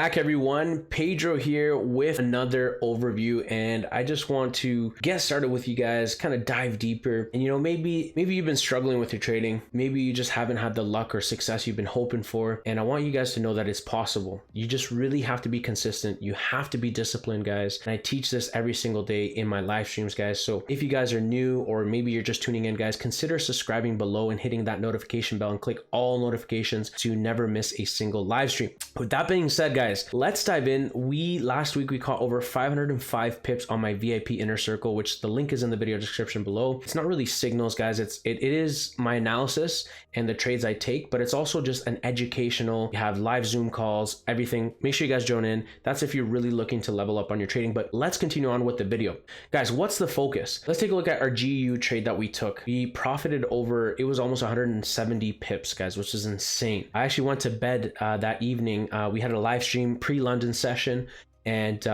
back, everyone. Pedro here with another overview, and I just want to get started with you guys, kind of dive deeper. And maybe you've been struggling with your trading, maybe you just haven't had the luck or success you've been hoping for, and I want you guys to know that it's possible. You just really have to be consistent. You have to be disciplined, guys, and I teach this every single day in my live streams, guys. So if you guys are new, or maybe you're just tuning in, guys, consider subscribing below and hitting that notification bell and click all notifications to never miss a single live stream. With that being said, guys, let's dive in. Last week we caught over 505 pips on my VIP inner circle, which the link is in the video description below. It's not really signals, guys. It is my analysis and the trades I take, but it's also just an educational. You have live Zoom calls, everything. Make sure you guys join in. That's if you're really looking to level up on your trading. But let's continue on with the video, guys. What's the focus? Let's take a look at our GU trade that we took. We profited over, it was almost 170 pips, guys, which is insane. I actually went to bed that evening. We had a live stream pre-London session, and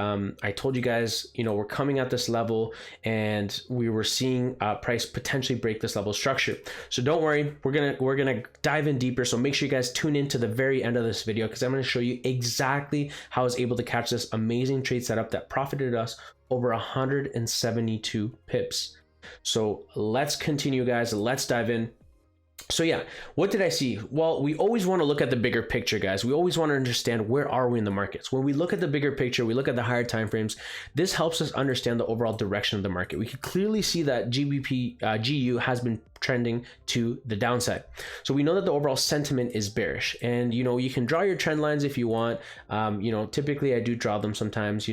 I told you guys, we're coming at this level and we were seeing price potentially break this level structure. So don't worry, we're gonna dive in deeper. So make sure you guys tune in to the very end of this video, because I'm going to show you exactly how I was able to catch this amazing trade setup that profited us over 172 pips. So let's continue, guys. Let's dive in. So yeah, what did I see? Well, we always want to look at the bigger picture, guys. We always want to understand, where are we in the markets? When we look at the bigger picture, we look at the higher time frames. This helps us understand the overall direction of the market. We can clearly see that GU has been trending to the downside. So we know that the overall sentiment is bearish, and you can draw your trend lines if you want. Typically I do draw them sometimes,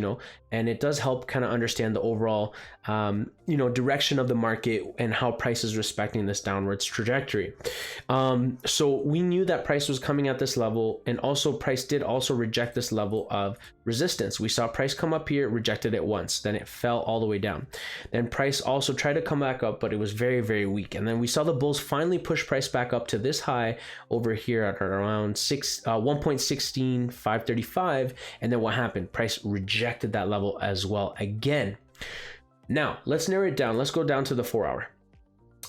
and it does help kind of understand the overall direction of the market and how price is respecting this downwards trajectory. So we knew that price was coming at this level, and also price did also reject this level of resistance. We saw price come up here, rejected it once, then it fell all the way down. Then price also tried to come back up, but it was very, very weak. And then we saw the bulls finally push price back up to this high over here at around 1.16535. And then what happened? Price rejected that level as well again. Now let's narrow it down. Let's go down to the 4 hour.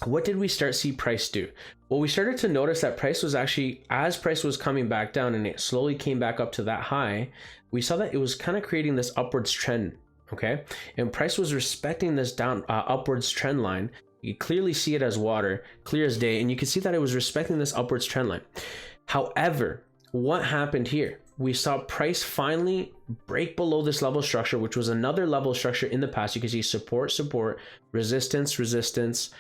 What did we start see price do? Well, we started to notice that price was actually, as price was coming back down and it slowly came back up to that high, we saw that it was kind of creating this upwards trend. Okay, and price was respecting this down upwards trend line. You clearly see it as water, clear as day, and you can see that it was respecting this upwards trend line. However, what happened here? We saw price finally break below this level structure, which was another level structure in the past. You can see support, support, resistance, resistance,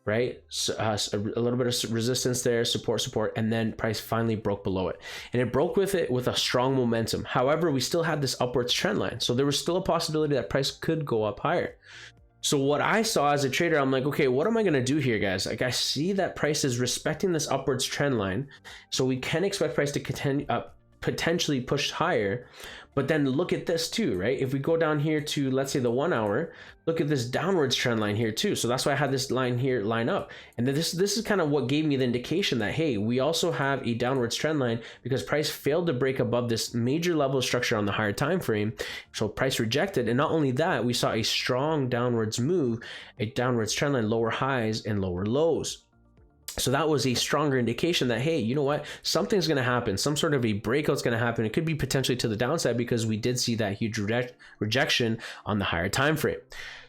right? So, a little bit of resistance there, support, support, and then price finally broke below it. And it broke with it with a strong momentum. However, we still had this upwards trend line. So there was still a possibility that price could go up higher. So what I saw as a trader, I'm like, okay, what am I going to do here, guys? Like, I see that price is respecting this upwards trend line. So we can expect price to continue, potentially push higher. But then look at this too, right? If we go down here to, let's say, the 1 hour, look at this downwards trend line here too. So that's why I had this line here line up. And then this is kind of what gave me the indication that, hey, we also have a downwards trend line, because price failed to break above this major level structure on the higher time frame. So price rejected. And not only that, we saw a strong downwards move, a downwards trend line, lower highs and lower lows. So that was a stronger indication that, hey, you know what, something's going to happen. Some sort of a breakout's going to happen. It could be potentially to the downside, because we did see that huge rejection on the higher time frame.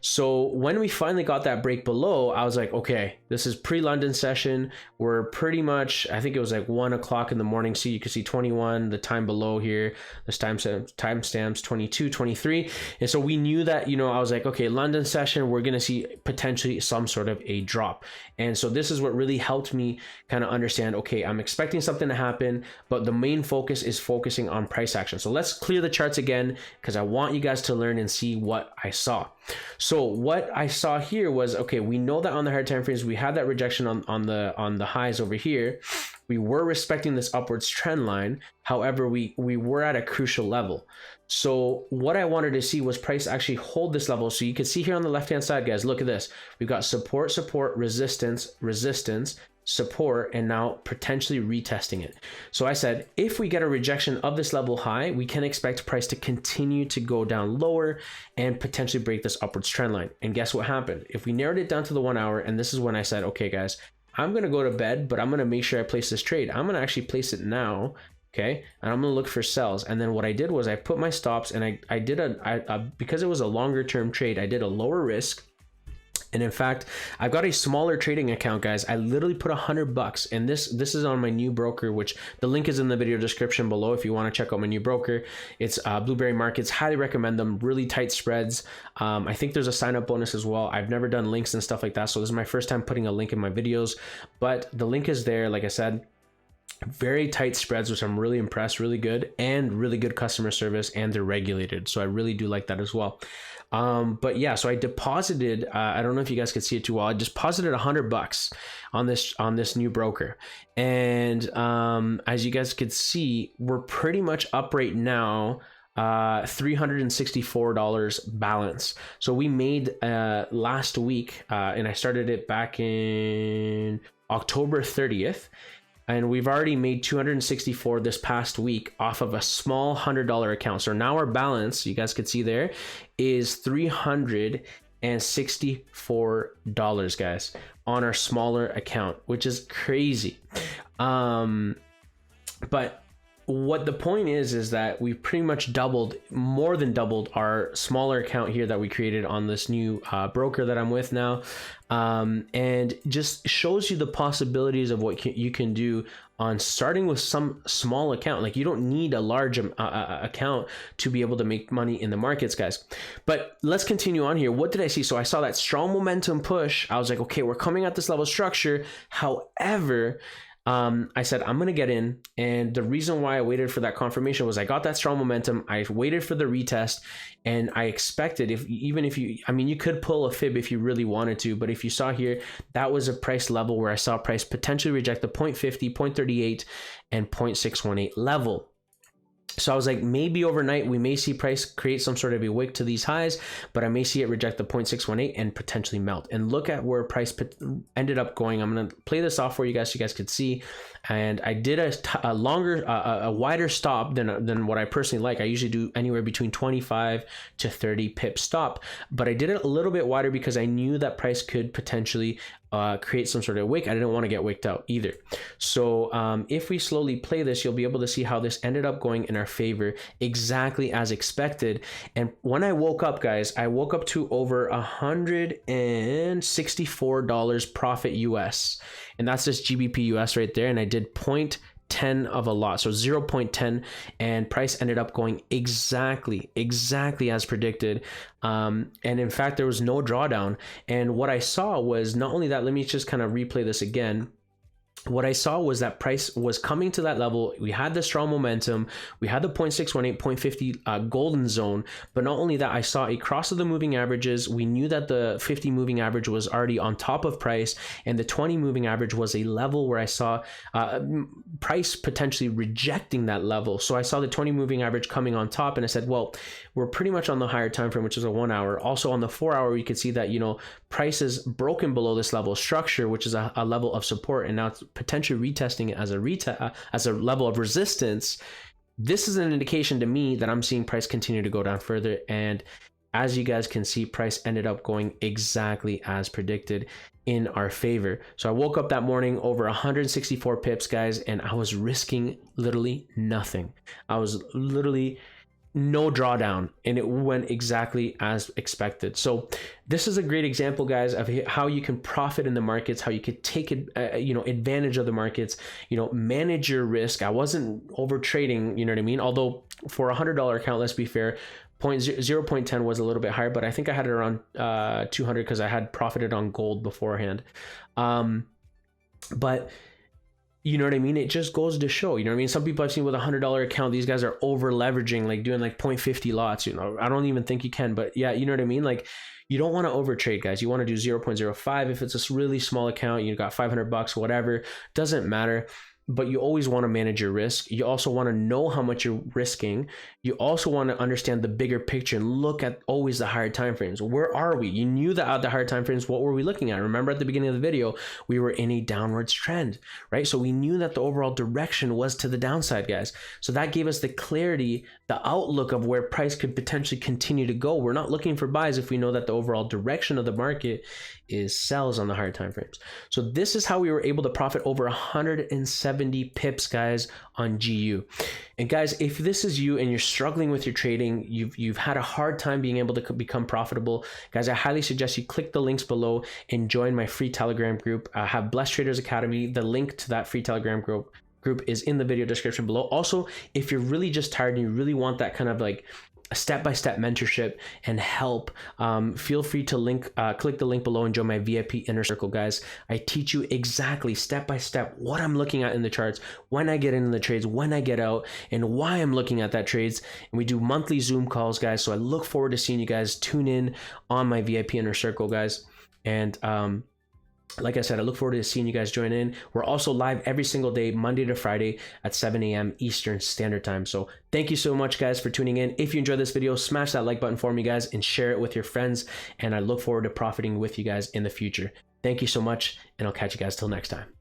So when we finally got that break below, I was like, okay, this is pre-London session. We're pretty much, I think it was like 1 o'clock in the morning. So you can see 21, the time below here, this timestamps 22, 23. And so we knew that, I was like, okay, London session, we're going to see potentially some sort of a drop. And so this is what really helped me kind of understand, okay, I'm expecting something to happen, but the main focus is focusing on price action. So let's clear the charts again, because I want you guys to learn and see what I saw. So what I saw here was, okay, we know that on the higher time frames, we had that rejection on the highs over here. We were respecting this upwards trend line. However, we were at a crucial level. So what I wanted to see was price actually hold this level. So you can see here on the left-hand side, guys, look at this. We've got support, support, resistance, resistance, support, and now potentially retesting it. So I said, if we get a rejection of this level high, we can expect price to continue to go down lower and potentially break this upwards trend line. And guess what happened? If we narrowed it down to the 1 hour, and this is when I said, okay, guys, I'm going to go to bed, but I'm going to make sure I place this trade. I'm going to actually place it now Okay, and I'm gonna look for sells. And then what I did was I put my stops, and I did because it was a longer term trade, I did a lower risk. And in fact, I've got a smaller trading account, guys. I literally put $100, and this is on my new broker, which the link is in the video description below if you want to check out my new broker. It's Blueberry Markets. Highly recommend them. Really tight spreads. I think there's a sign up bonus as well. I've never done links and stuff like that, so this is my first time putting a link in my videos, but the link is there. Like I said, very tight spreads, which I'm really impressed. Really good, and really good customer service, and they're regulated, so I really do like that as well. But yeah, so I deposited, I don't know if you guys could see it too well. I deposited $100 on this new broker. And, as you guys could see, we're pretty much up right now, $364 balance. So we made, last week, and I started it back in October 30th. And we've already made 264 this past week off of a small $100 account. So now our balance, you guys could see there, is $364, guys, on our smaller account, which is crazy. But what the point is that we pretty much more than doubled our smaller account here that we created on this new broker that I'm with now. And just shows you the possibilities of what you can do on starting with some small account. Like, you don't need a large account to be able to make money in the markets, guys. But let's continue on here. What did I see? So I saw that strong momentum push. I was like, okay, we're coming at this level of structure. However, I said, I'm going to get in. And the reason why I waited for that confirmation was I got that strong momentum. I waited for the retest, and I expected, you could pull a fib if you really wanted to, but if you saw here, that was a price level where I saw price potentially reject the 0.50, 0.38, and 0.618 level. So I was like, maybe overnight we may see price create some sort of a wick to these highs, but I may see it reject the 0.618 and potentially melt. And look at where price ended up going. I'm going to play this off for you guys so you guys could see. And I did a wider stop than what I personally like. I usually do anywhere between 25 to 30 pip stop, but I did it a little bit wider because I knew that price could potentially create some sort of wick. I didn't want to get wicked out either. So if we slowly play this, you'll be able to see how this ended up going in our favor, exactly as expected. And when I woke up, guys, I woke up to over $164 profit US, and that's just GBP US right there. And I did 0.10 of a lot, so 0.10, and price ended up going exactly as predicted. And in fact, there was no drawdown. And what I saw was not only that, let me just kind of replay this again. What I saw was that price was coming to that level. We had the strong momentum. We had the 0.618, 0.50 golden zone. But not only that, I saw a cross of the moving averages. We knew that the 50 moving average was already on top of price, and the 20 moving average was a level where I saw price potentially rejecting that level. So I saw the 20 moving average coming on top, and I said, well, we're pretty much on the higher time frame, which is a 1 hour. Also on the 4 hour, you could see that, price is broken below this level of structure, which is a level of support, and now it's potentially retesting it as a level of resistance. This is an indication to me that I'm seeing price continue to go down further. And as you guys can see, price ended up going exactly as predicted in our favor. So I woke up that morning over 164 pips, guys, and I was risking literally nothing. I was literally no drawdown, and it went exactly as expected. So this is a great example, guys, of how you can profit in the markets, how you could take advantage of the markets, manage your risk. I wasn't over trading, you know what I mean? Although for a $100 account, let's be fair, 0.10 was a little bit higher, but I think I had it around 200 because I had profited on gold beforehand. But you know what I mean? It just goes to show, you know what I mean? Some people I've seen with a $100 account, these guys are over leveraging, like doing like 0.50 lots, I don't even think you can, but yeah, you know what I mean? Like, you don't want to overtrade, guys. You want to do 0.05. If it's a really small account, you got $500, whatever, doesn't matter. But you always want to manage your risk. You also want to know how much you're risking. You also want to understand the bigger picture and look at always the higher time frames. Where are we? You knew that at the higher time frames, what were we looking at? Remember at the beginning of the video, we were in a downwards trend, right? So we knew that the overall direction was to the downside, guys. So that gave us the clarity, the outlook of where price could potentially continue to go. We're not looking for buys if we know that the overall direction of the market is sells on the higher time frames. So this is how we were able to profit over $170 70 pips, guys, on GU. And guys, if this is you and you're struggling with your trading, you've had a hard time being able to become profitable, guys, I highly suggest you click the links below and join my free Telegram group. I have Blessed Traders Academy. The link to that free Telegram group is in the video description below. Also, if you're really just tired and you really want that kind of like a step-by-step mentorship and help, feel free to click the link below and join my VIP inner circle, guys. I teach you exactly step-by-step what I'm looking at in the charts, when I get into the trades, when I get out, and why I'm looking at that trades. And we do monthly Zoom calls, guys. So I look forward to seeing you guys tune in on my VIP inner circle, guys. And like I said, I look forward to seeing you guys join in. We're also live every single day, Monday to Friday at 7 a.m. Eastern Standard Time. So thank you so much, guys, for tuning in. If you enjoyed this video, smash that like button for me, guys, and share it with your friends. And I look forward to profiting with you guys in the future. Thank you so much, and I'll catch you guys till next time.